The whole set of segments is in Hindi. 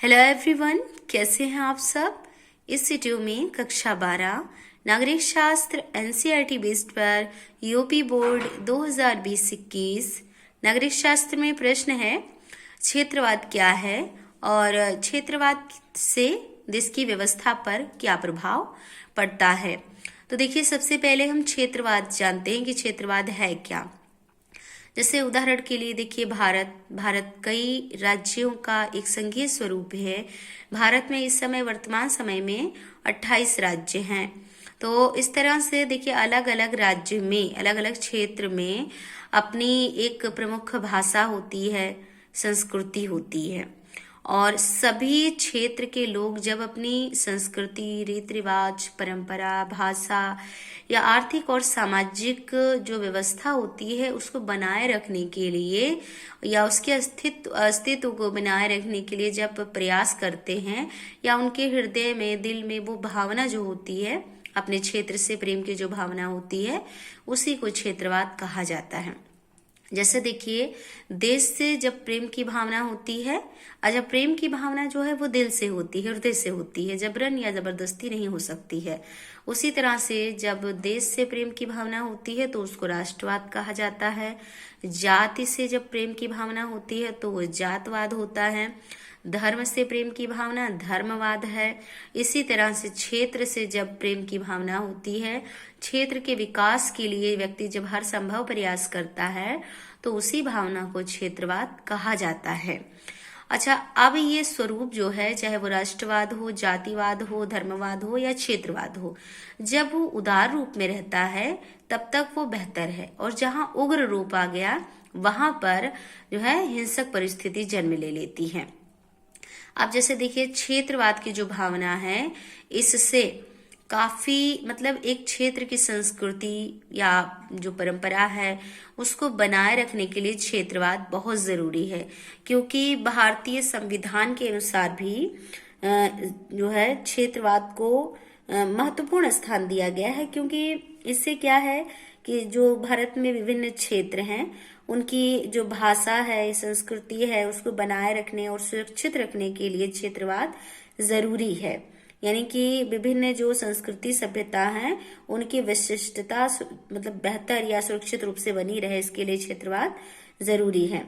हेलो एवरीवन, कैसे हैं आप सब। इस वीडियो में कक्षा 12 नागरिक शास्त्र एनसीईआरटी बेस्ड पर यूपी बोर्ड 2020-21 नागरिक शास्त्र में प्रश्न है, क्षेत्रवाद क्या है और क्षेत्रवाद से देश की व्यवस्था पर क्या प्रभाव पड़ता है। तो देखिए, सबसे पहले हम क्षेत्रवाद जानते हैं कि क्षेत्रवाद है क्या। जैसे उदाहरण के लिए देखिए, भारत कई राज्यों का एक संघीय स्वरूप है। भारत में इस समय वर्तमान समय में 28 राज्य हैं। तो इस तरह से देखिए, अलग अलग राज्य में, अलग अलग क्षेत्र में अपनी एक प्रमुख भाषा होती है, संस्कृति होती है। और सभी क्षेत्र के लोग जब अपनी संस्कृति, रीति रिवाज, परंपरा, भाषा या आर्थिक और सामाजिक जो व्यवस्था होती है उसको बनाए रखने के लिए या उसके अस्तित्व को बनाए रखने के लिए जब प्रयास करते हैं, या उनके हृदय में, दिल में वो भावना जो होती है, अपने क्षेत्र से प्रेम की जो भावना होती है, उसी को क्षेत्रवाद कहा जाता है। जैसे देखिए, देश से जब प्रेम की भावना होती है, और जब प्रेम की भावना जो है वो दिल से होती है, हृदय से होती है, जबरन या जबरदस्ती नहीं हो सकती है। उसी तरह से जब देश से प्रेम की भावना होती है तो उसको राष्ट्रवाद कहा जाता है। जाति से जब प्रेम की भावना होती है तो वो जातवाद होता है। धर्म से प्रेम की भावना धर्मवाद है। इसी तरह से क्षेत्र से जब प्रेम की भावना होती है, क्षेत्र के विकास के लिए व्यक्ति जब हर संभव प्रयास करता है तो उसी भावना को क्षेत्रवाद कहा जाता है। अच्छा, अब ये स्वरूप जो है, चाहे वो राष्ट्रवाद हो, जातिवाद हो, धर्मवाद हो या क्षेत्रवाद हो, जब वो उदार रूप में रहता है तब तक वो बेहतर है, और जहां उग्र रूप आ गया वहां पर जो है हिंसक परिस्थिति जन्म ले लेती है। अब जैसे देखिए, क्षेत्रवाद की जो भावना है, इससे काफी एक क्षेत्र की संस्कृति या जो परंपरा है उसको बनाए रखने के लिए क्षेत्रवाद बहुत जरूरी है, क्योंकि भारतीय संविधान के अनुसार भी जो है क्षेत्रवाद को महत्वपूर्ण स्थान दिया गया है। क्योंकि इससे क्या है कि जो भारत में विभिन्न क्षेत्र हैं, उनकी जो भाषा है, संस्कृति है, उसको बनाए रखने और सुरक्षित रखने के लिए क्षेत्रवाद जरूरी है। यानी कि विभिन्न जो संस्कृति, सभ्यता है, उनकी विशिष्टता बेहतर या सुरक्षित रूप से बनी रहे, इसके लिए क्षेत्रवाद जरूरी है।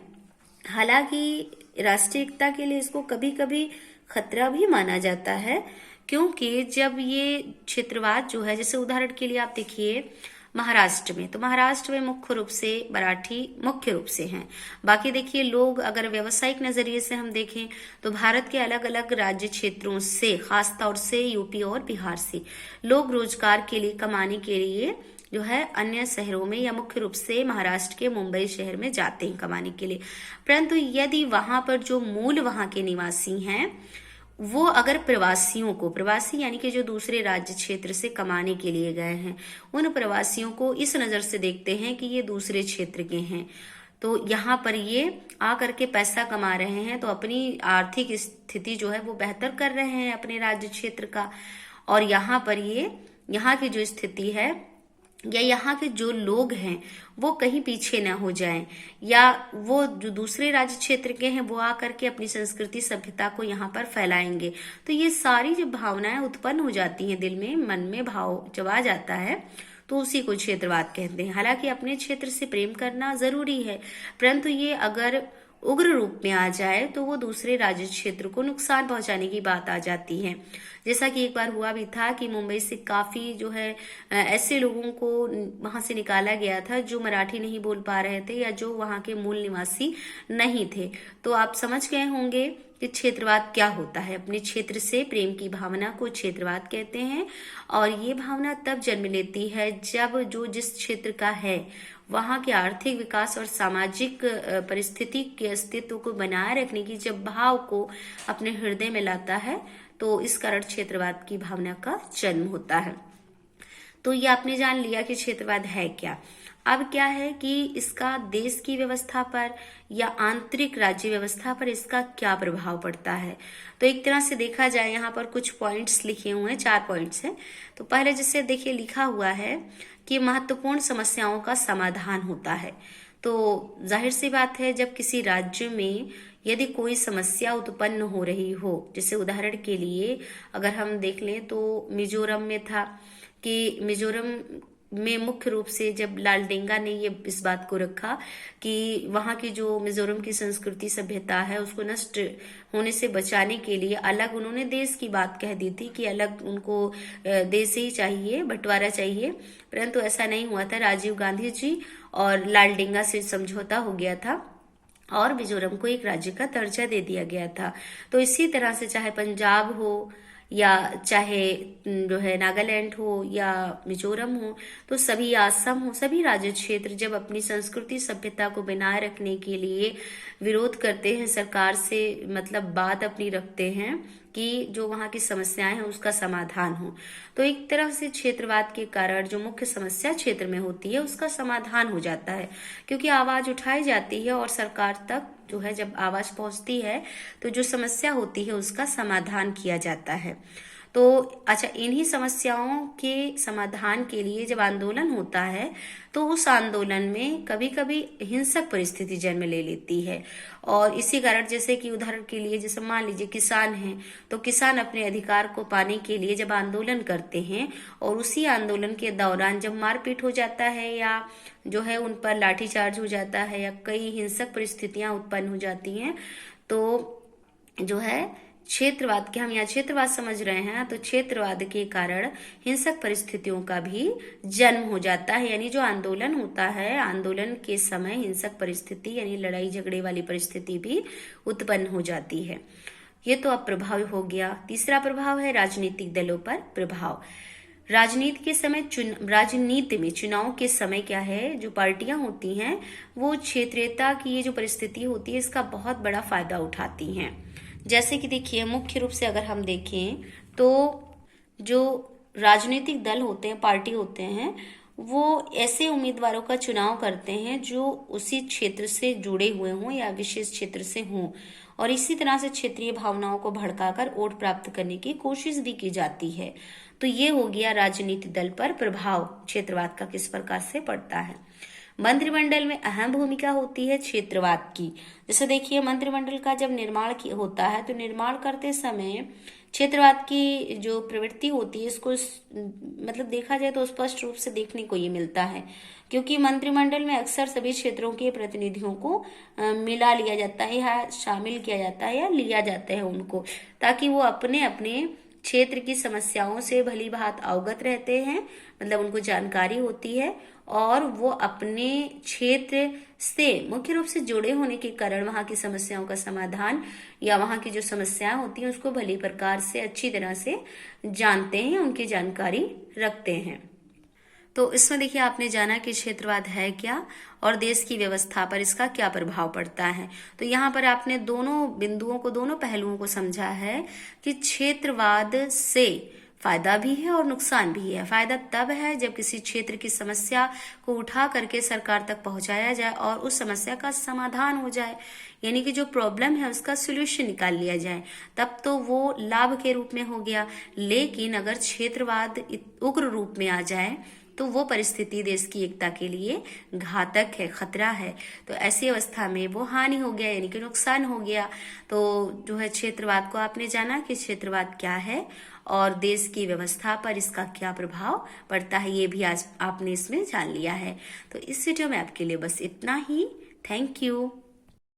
हालांकि राष्ट्रीय एकता के लिए इसको कभी कभी खतरा भी माना जाता है, क्योंकि जब ये क्षेत्रवाद जो है, जैसे उदाहरण के लिए आप देखिए महाराष्ट्र में, तो महाराष्ट्र में मुख्य रूप से मराठी मुख्य रूप से हैं। बाकी देखिए, लोग अगर व्यवसायिक नजरिए से हम देखें तो भारत के अलग अलग राज्य क्षेत्रों से, खास तौर से यूपी और बिहार से लोग रोजगार के लिए, कमाने के लिए जो है अन्य शहरों में या मुख्य रूप से महाराष्ट्र के मुंबई शहर में जाते हैं कमाने के लिए। परंतु यदि वहां पर जो मूल वहां के निवासी हैं, वो अगर प्रवासियों को, प्रवासी यानी कि जो दूसरे राज्य क्षेत्र से कमाने के लिए गए हैं, उन प्रवासियों को इस नजर से देखते हैं कि ये दूसरे क्षेत्र के हैं, तो यहाँ पर ये आकर के पैसा कमा रहे हैं, तो अपनी आर्थिक स्थिति जो है वो बेहतर कर रहे हैं अपने राज्य क्षेत्र का। और यहाँ पर ये, यहाँ की जो स्थिति है या यहाँ के जो लोग हैं वो कहीं पीछे ना हो जाएं, या वो जो दूसरे राज्य क्षेत्र के हैं वो आकर के अपनी संस्कृति, सभ्यता को यहाँ पर फैलाएंगे। तो ये सारी जो भावनाएं उत्पन्न हो जाती हैं दिल में, मन में भाव जब आ जाता है, तो उसी को क्षेत्रवाद कहते हैं। हालांकि अपने क्षेत्र से प्रेम करना जरूरी है, परंतु ये अगर उग्र रूप में आ जाए तो वो दूसरे राज्य क्षेत्र को नुकसान पहुंचाने की बात आ जाती है। जैसा कि एक बार हुआ भी था कि मुंबई से काफी जो है ऐसे लोगों को वहां से निकाला गया था जो मराठी नहीं बोल पा रहे थे या जो वहां के मूल निवासी नहीं थे। तो आप समझ गए होंगे कि क्षेत्रवाद क्या होता है। अपने क्षेत्र से प्रेम की भावना को क्षेत्रवाद कहते हैं, और ये भावना तब जन्म लेती है जब जो जिस क्षेत्र का है वहां के आर्थिक विकास और सामाजिक परिस्थिति के अस्तित्व को बनाए रखने की जब भाव को अपने हृदय में लाता है, तो इस कारण क्षेत्रवाद की भावना का जन्म होता है। तो ये आपने जान लिया कि क्षेत्रवाद है क्या। अब क्या है कि इसका देश की व्यवस्था पर या आंतरिक राज्य व्यवस्था पर इसका क्या प्रभाव पड़ता है। तो एक तरह से देखा जाए, यहाँ पर कुछ पॉइंट्स लिखे हुए हैं, 4 पॉइंट्स हैं। तो पहले जैसे देखिए लिखा हुआ है कि महत्वपूर्ण समस्याओं का समाधान होता है। तो जाहिर सी बात है, जब किसी राज्य में यदि कोई समस्या उत्पन्न हो रही हो, जैसे उदाहरण के लिए अगर हम देख लें तो मिजोरम में था कि मिजोरम में मुख्य रूप से जब लालडेंगा ने ये इस बात को रखा कि वहाँ की जो मिजोरम की संस्कृति सभ्यता है उसको नष्ट होने से बचाने के लिए अलग उन्होंने देश की बात कह दी थी कि अलग उनको देश ही चाहिए, बंटवारा चाहिए। परंतु ऐसा नहीं हुआ था। राजीव गांधी जी और लालडेंगा से समझौता हो गया था और मिजोरम को एक राज्य का दर्जा दे दिया गया था। तो इसी तरह से चाहे पंजाब हो या चाहे जो है नागालैंड हो या मिजोरम हो, तो सभी आसम हो, सभी राज्य क्षेत्र जब अपनी संस्कृति सभ्यता को बनाए रखने के लिए विरोध करते हैं सरकार से, मतलब बात अपनी रखते हैं कि जो वहाँ की समस्याएं हैं उसका समाधान हो, तो एक तरह से क्षेत्रवाद के कारण जो मुख्य समस्या क्षेत्र में होती है उसका समाधान हो जाता है, क्योंकि आवाज उठाई जाती है और सरकार तक जो है जब आवाज पहुंचती है तो जो समस्या होती है उसका समाधान किया जाता है। तो अच्छा, इन्हीं समस्याओं के समाधान के लिए जब आंदोलन होता है तो उस आंदोलन में कभी कभी हिंसक परिस्थिति जन्म ले लेती है। और इसी कारण जैसे कि उदाहरण के लिए जैसे मान लीजिए किसान हैं, तो किसान अपने अधिकार को पाने के लिए जब आंदोलन करते हैं और उसी आंदोलन के दौरान जब मारपीट हो जाता है या जो है उन पर लाठीचार्ज हो जाता है या कई हिंसक परिस्थितियां उत्पन्न हो जाती हैं, तो जो है क्षेत्रवाद के, हम यहाँ क्षेत्रवाद समझ रहे हैं, तो क्षेत्रवाद के कारण हिंसक परिस्थितियों का भी जन्म हो जाता है। यानी जो आंदोलन होता है, आंदोलन के समय हिंसक परिस्थिति यानी लड़ाई झगड़े वाली परिस्थिति भी उत्पन्न हो जाती है। ये तो अब प्रभाव हो गया। तीसरा प्रभाव है राजनीतिक दलों पर प्रभाव। राजनीति के समय राजनीति में चुनाव के समय क्या है, जो पार्टियां होती हैं वो क्षेत्रीयता की ये जो परिस्थिति होती है इसका बहुत बड़ा फायदा उठाती हैं। जैसे कि देखिए मुख्य रूप से अगर हम देखें तो जो राजनीतिक दल होते हैं, पार्टी होते हैं, वो ऐसे उम्मीदवारों का चुनाव करते हैं जो उसी क्षेत्र से जुड़े हुए हों या विशेष क्षेत्र से हों, और इसी तरह से क्षेत्रीय भावनाओं को भड़काकर वोट प्राप्त करने की कोशिश भी की जाती है। तो ये हो गया राजनीतिक दल पर प्रभाव क्षेत्रवाद का किस प्रकार से पड़ता है। मंत्रिमंडल में अहम भूमिका होती है क्षेत्रवाद की। जैसे देखिए मंत्रिमंडल का जब निर्माण होता है तो निर्माण करते समय क्षेत्रवाद की जो प्रवृत्ति होती है इसको मतलब देखा जाए तो स्पष्ट रूप से देखने को ये मिलता है, क्योंकि मंत्रिमंडल में अक्सर सभी क्षेत्रों के प्रतिनिधियों को मिला लिया जाता है या शामिल किया जाता है या लिया जाता है उनको, ताकि वो अपने अपने क्षेत्र की समस्याओं से भली भांति अवगत रहते हैं, मतलब उनको जानकारी होती है और वो अपने क्षेत्र से मुख्य रूप से जुड़े होने के कारण वहां की समस्याओं का समाधान या वहां की जो समस्याएं होती हैं उसको भली प्रकार से अच्छी तरह से जानते हैं, उनकी जानकारी रखते हैं। तो इसमें देखिए आपने जाना कि क्षेत्रवाद है क्या और देश की व्यवस्था पर इसका क्या प्रभाव पड़ता है। तो यहाँ पर आपने दोनों बिंदुओं को, दोनों पहलुओं को समझा है कि क्षेत्रवाद से फायदा भी है और नुकसान भी है। फायदा तब है जब किसी क्षेत्र की समस्या को उठा करके सरकार तक पहुंचाया जाए और उस समस्या का समाधान हो जाए, यानी कि जो प्रॉब्लम है उसका सोल्यूशन निकाल लिया जाए, तब तो वो लाभ के रूप में हो गया। लेकिन अगर क्षेत्रवाद उग्र रूप में आ जाए तो वो परिस्थिति देश की एकता के लिए घातक है, खतरा है। तो ऐसी अवस्था में वो हानि हो गया, यानी कि नुकसान हो गया। तो जो है क्षेत्रवाद को आपने जाना कि क्षेत्रवाद क्या है और देश की व्यवस्था पर इसका क्या प्रभाव पड़ता है, ये भी आज आपने इसमें जान लिया है। तो इस वीडियो में आपके लिए बस इतना ही। Thank you.